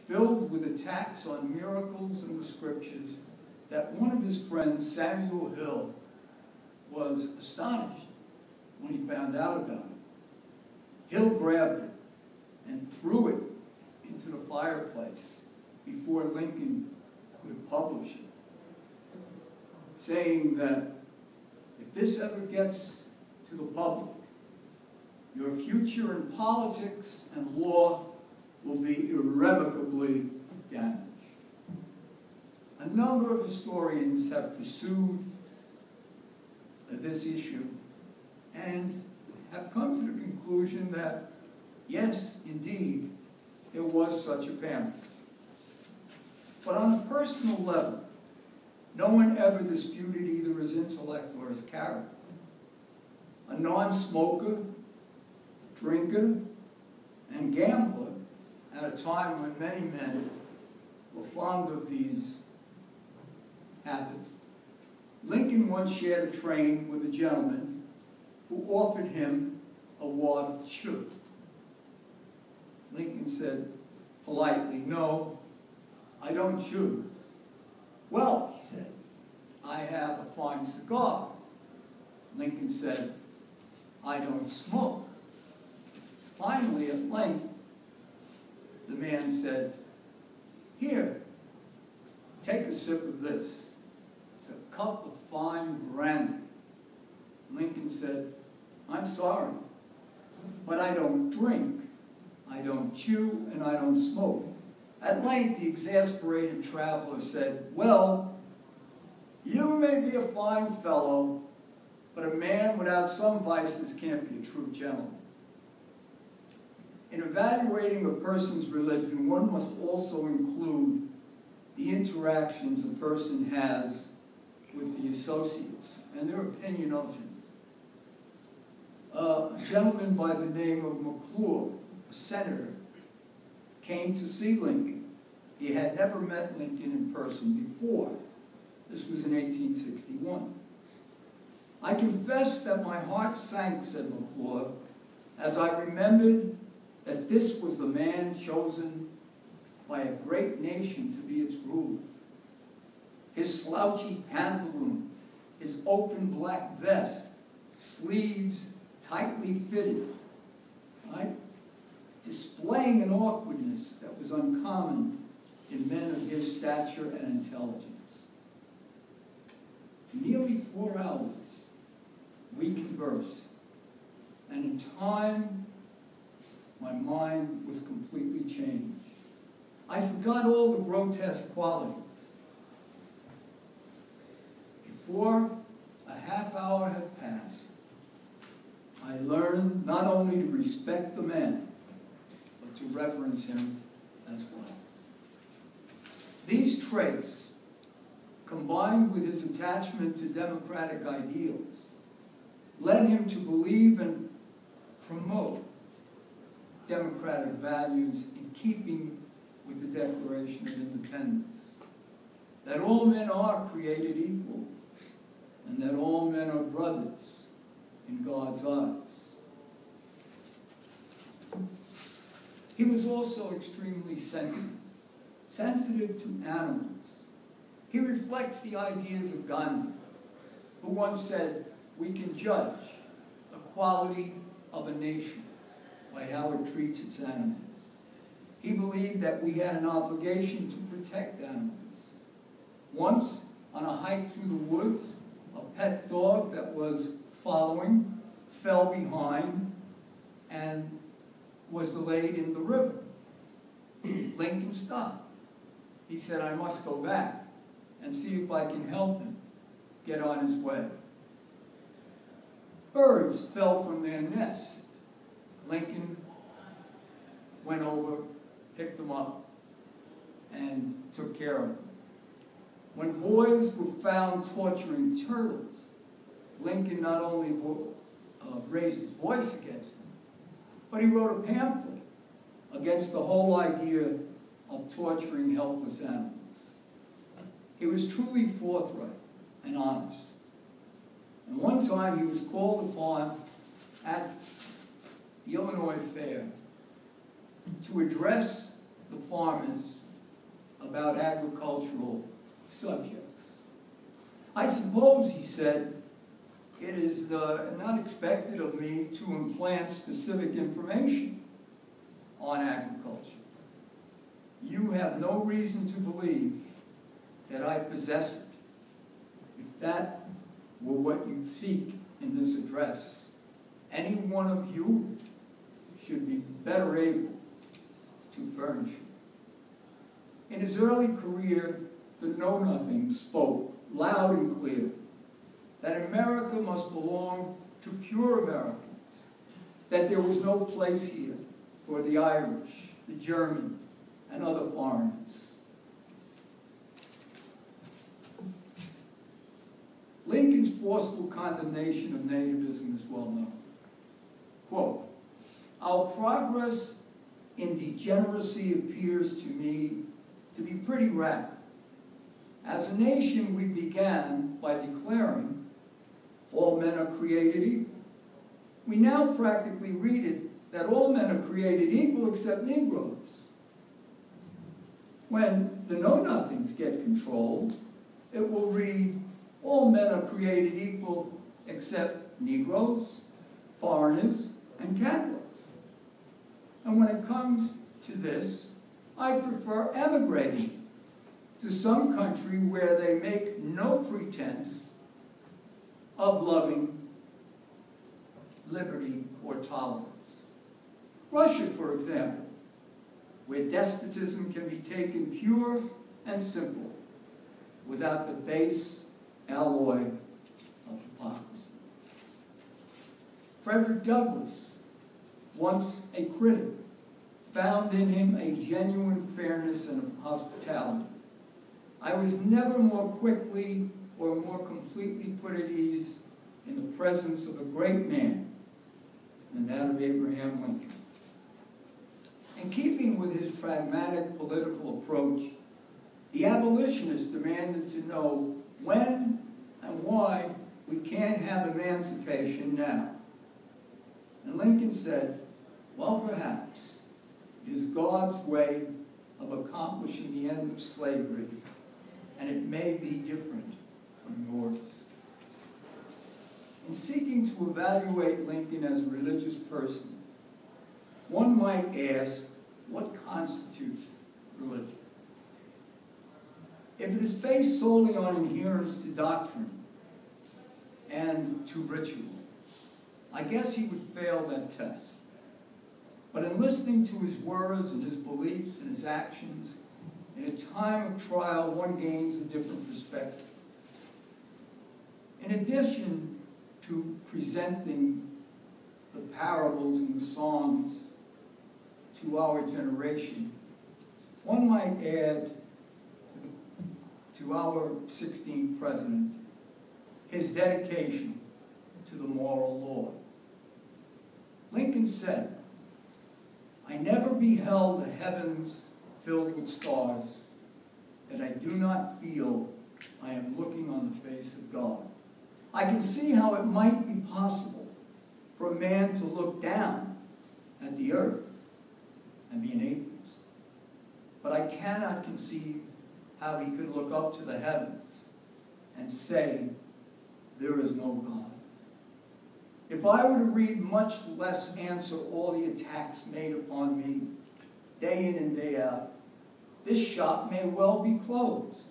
filled with attacks on miracles and the scriptures, that one of his friends, Samuel Hill, was astonished when he found out about it. Hill grabbed it and threw it into the fireplace before Lincoln could publish it, saying that if this ever gets to the public, your future in politics and law will be irrevocably damaged. A number of historians have pursued this issue and have come to the conclusion that, yes, indeed, there was such a pamphlet. But on a personal level, no one ever disputed either his intellect or his character. A non-smoker, drinker, and gambler at a time when many men were fond of these habits, Lincoln once shared a train with a gentleman who offered him a wad of chew. Lincoln said politely, "No, I don't chew." "Well," he said, "I have a fine cigar." Lincoln said, "I don't smoke." Finally, at length, the man said, "Here, take a sip of this. It's a cup of fine brandy." Lincoln said, "I'm sorry, but I don't drink, I don't chew, and I don't smoke." At length, the exasperated traveler said, "Well, you may be a fine fellow, but a man without some vices can't be a true gentleman." In evaluating a person's religion, one must also include the interactions a person has with the associates and their opinion of him. A gentleman by the name of McClure, a senator, came to see Lincoln. He had never met Lincoln in person before. This was in 1861. "I confess that my heart sank," said McClure, "as I remembered that this was the man chosen by a great nation to be its ruler. His slouchy pantaloons, his open black vest, sleeves tightly fitted, right? Displaying an awkwardness that was uncommon in men of his stature and intelligence. For nearly 4 hours, we conversed, and in time, my mind was completely changed. I forgot all the grotesque qualities. Before a half hour had passed, I learned not only to respect the man, but to reverence him as well. These traits, combined with his attachment to democratic ideals, led him to believe and promote democratic values in keeping with the Declaration of Independence, that all men are created equal, and that all men are brothers in God's eyes. He was also extremely sensitive to animals. He reflects the ideas of Gandhi, who once said, "We can judge the quality of a nation by how it treats its animals." He believed that we had an obligation to protect animals. Once, on a hike through the woods, a pet dog that was following fell behind and was delayed in the river. Lincoln stopped. He said, "I must go back and see if I can help him get on his way." Birds fell from their nest. Lincoln went over, picked them up, and took care of them. When boys were found torturing turtles, Lincoln not only raised his voice against them, but he wrote a pamphlet against the whole idea of torturing helpless animals. He was truly forthright and honest. And one time he was called upon at the Illinois Fair to address the farmers farmers about agricultural subjects. I suppose, he said, it is not expected of me to implant specific information on agriculture. You have no reason to believe that I possess it. If that were what you seek in this address, any one of you should be better able to furnish it. In his early career, the Know-Nothing spoke loud and clear that America must belong to pure Americans, that there was no place here for the Irish, the German, and other foreigners. Lincoln's forceful condemnation of nativism is well known. Quote, "Our progress in degeneracy appears to me to be pretty rapid. As a nation, we began by declaring all men are created equal. We now practically read it that all men are created equal except Negroes. When the Know-Nothings get control, it will read all men are created equal except Negroes, foreigners, and Catholics. And when it comes to this, I prefer emigrating to some country where they make no pretense of loving liberty or tolerance. Russia, for example, where despotism can be taken pure and simple without the base alloy of hypocrisy." Frederick Douglass, once a critic, found in him a genuine fairness and hospitality. "I was never more quickly or more completely put at ease in the presence of a great man than that of Abraham Lincoln." In keeping with his pragmatic political approach, the abolitionists demanded to know when and why we can't have emancipation now. And Lincoln said, "Well, perhaps it is God's way of accomplishing the end of slavery, and it may be different from yours." In seeking to evaluate Lincoln as a religious person, one might ask, what constitutes religion? If it is based solely on adherence to doctrine and to ritual, I guess he would fail that test. But in listening to his words and his beliefs and his actions, in a time of trial, one gains a different perspective. In addition to presenting the parables and the songs to our generation, one might add to our 16th president his dedication to the moral law. Lincoln said, "I never beheld the heavens filled with stars that I do not feel I am looking on the face of God. I can see how it might be possible for a man to look down at the earth and be an atheist. But I cannot conceive how he could look up to the heavens and say, there is no God. If I were to read, much less answer all the attacks made upon me, day in and day out, this shop may well be closed.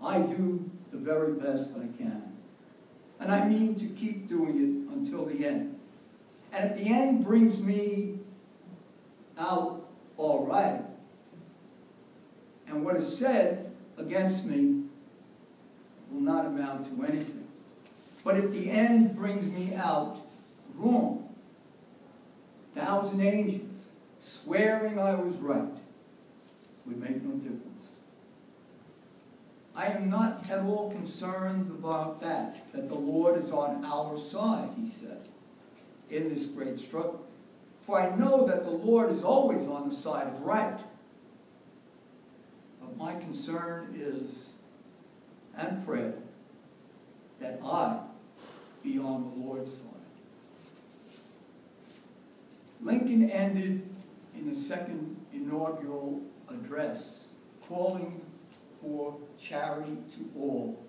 I do the very best I can. And I mean to keep doing it until the end. And if the end brings me out all right, and what is said against me will not amount to anything. But if the end brings me out wrong, 1,000 angels swearing I was right would make no difference. I am not at all concerned about that the Lord is on our side," he said, "in this great struggle. For I know that the Lord is always on the side of right. But my concern is, and prayer, that I be on the Lord's side." Lincoln ended in the second inaugural address calling for charity to all,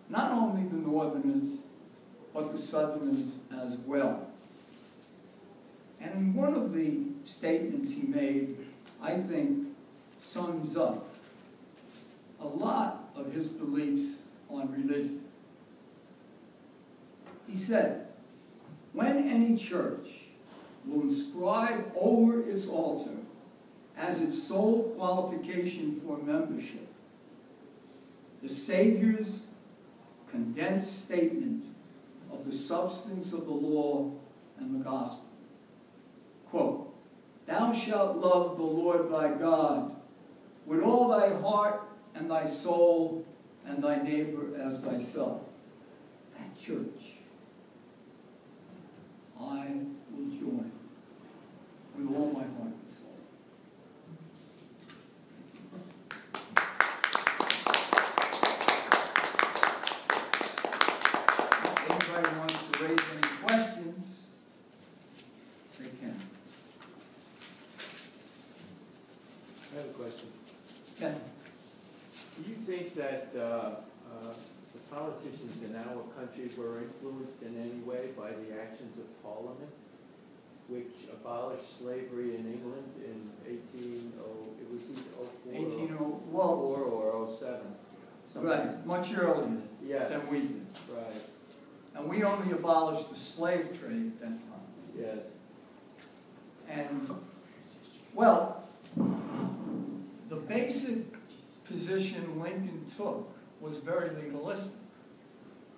not only the Northerners, but the Southerners as well. And one of the statements he made, I think, sums up a lot of his beliefs on religion. He said, "When any church will inscribe over its altar as its sole qualification for membership the Savior's condensed statement of the substance of the law and the gospel, quote, 'Thou shalt love the Lord thy God with all thy heart and thy soul and thy neighbor as thyself,' that church I will join with all my heart and soul." If anybody wants to raise any questions, they can. I have a question. Ken? Do you think that the politicians in our country were influenced in any way by the actions of Parliament, which abolished slavery in England in 1804 or 07? Right, much earlier Yes. than we did. Right. And we only abolished the slave trade at that time. Yes. And, well, the basic position Lincoln took was very legalistic.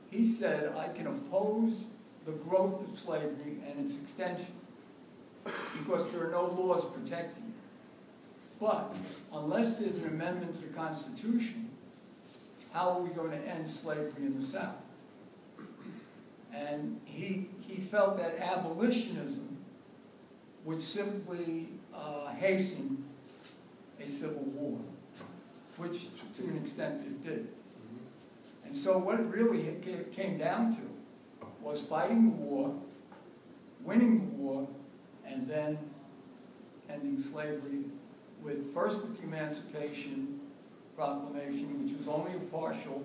He said, I can oppose the growth of slavery and its extension because there are no laws protecting it. But unless there's an amendment to the Constitution, how are we going to end slavery in the South? And he felt that abolitionism would simply hasten a civil war, which to an extent it did. And so what it really came down to was fighting the war, winning the war, and then ending slavery first with the Emancipation Proclamation, which was only a partial,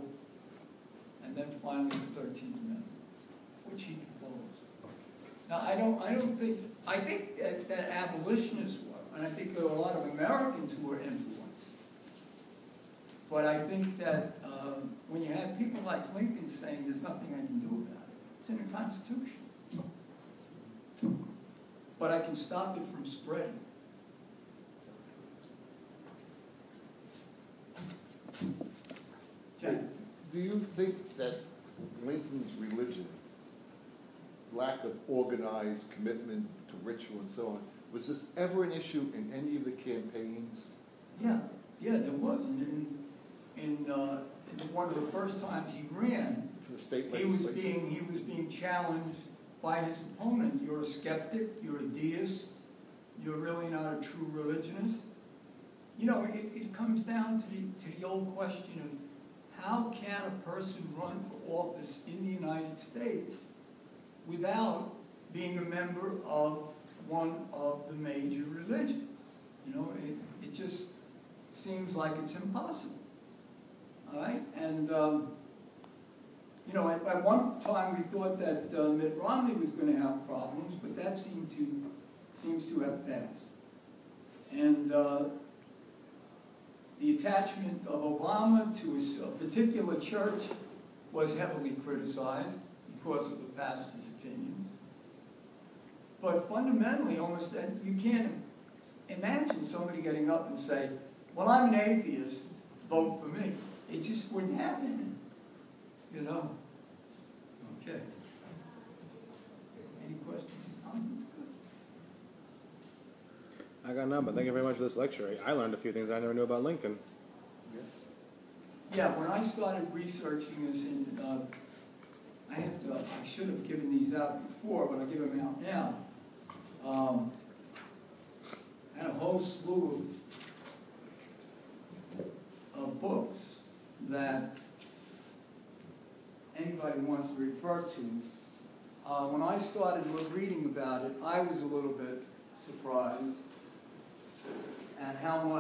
and then finally the 13th Amendment, which he proposed. Now I think that abolitionists were, and I think there were a lot of Americans who were influenced. But I think that when you have people like Lincoln saying there's nothing I can do about it, it's in the Constitution. But I can stop it from spreading. Jack? Do you think that Lincoln's religion, lack of organized commitment to ritual and so on, was this ever an issue in any of the campaigns? Yeah, there was. In one of the first times he ran, For the state he was legislature? being challenged by his opponent. You're a skeptic, you're a deist, you're really not a true religionist. You know, it comes down to the old question of how can a person run for office in the United States without being a member of one of the major religions? You know, it just seems like it's impossible. All right? And, you know, at one time we thought that Mitt Romney was going to have problems, but that seems to have passed. And the attachment of Obama to a particular church was heavily criticized because of the pastor's opinions. But fundamentally, almost, you can't imagine somebody getting up and say, well, I'm an atheist, vote for me. It just wouldn't happen, you know. Okay. Any questions or comments? I got none, but thank you very much for this lecture. I learned a few things I never knew about Lincoln. Yeah, when I started researching this, I should have given these out before, but I give them out now. I had a whole slew of books that anybody wants to refer to. When I started reading about it, I was a little bit surprised and how much